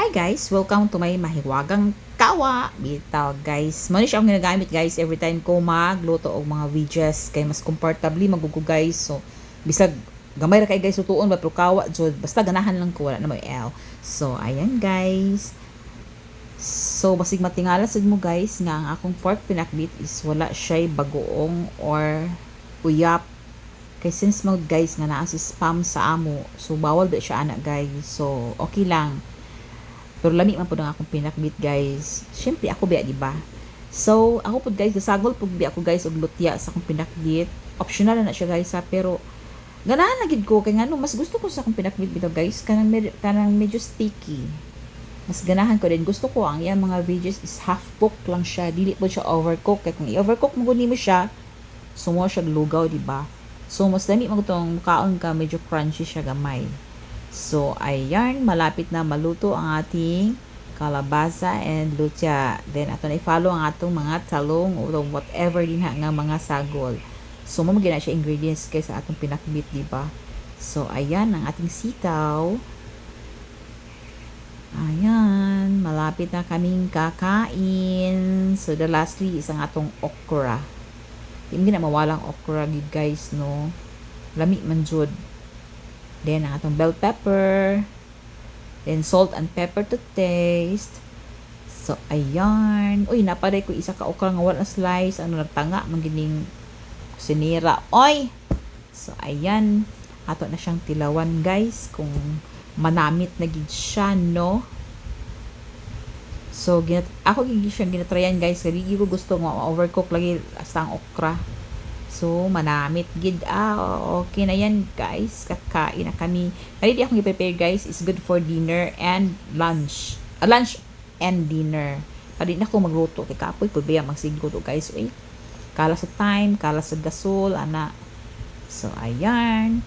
Hi guys! Welcome to my mahiwagang kawa! Bitaw guys. Mano siya akong ginagamit guys every time ko magluto og mga videos kay mas comfortably magugo guys. So, bisag gamay ra kay guys lutuon ba pero kawa jud basta ganahan lang ko wala na may L. So, ayan guys. So, basig matingala sad mo guys nga ang akong pork pinakbit is wala siya bagoong or uyap. Kay since mag guys nga naa si spam sa amo, so bawal ba siya ana guys. So, okay lang. Pero lami man po ang akong pinakbit guys. Siyempre ako biya, di ba? So, ako po guys, gasagol po biya ako guys og lutya sa akong pinakbit. Optional na siya guys ha, pero ganahan na gid ko kay ngano mas gusto ko sa akong pinakbit bitaw guys, kanang medyo sticky. Mas ganahan ko din. Gusto ko ang iyang mga videos is half cook lang siya. Dili po siya overcook. Kaya kung i-overcook mo mo siya, sumo siya lugaw, di ba? So, mas dami mo itong kaon ka, medyo crunchy siya gamay. So, ayan, malapit na maluto ang ating kalabasa and lucha. Then, ato na i-follow ang atong mga talong o whatever din nga mga sagol. So, mamagyan na siya ingredients kay sa atong pinakbit, di ba? So, ayan, ang ating sitaw. Ayan, malapit na kaming kakain. So, the lastly is ang atong okra. Hindi na mawalang okra, guys, no? Lami man jud. Then, ang atong bell pepper. Then, salt and pepper to taste. So, ayan. Uy, napaday ko isa ka okra nga wala slice. Ano, nagtanga, magining sinira. Oy! So, ayan. Ato na siyang tilawan, guys. Kung manamit na gid siya, no? So, ako gid siyang ginatrayan, guys. Kasi ko gusto nga overcook lagi hasta ang okra. So, manamit gid. Okay na yan, guys. Kakain na kami. Kaya di akong i-prepare, guys. Is good for dinner and lunch. Lunch and dinner. Kaya di na ako magluto. Kaya kapoy, pwede magsigluto, guys. Uy, kala sa time, kala sa gasol, ana. So, ayan.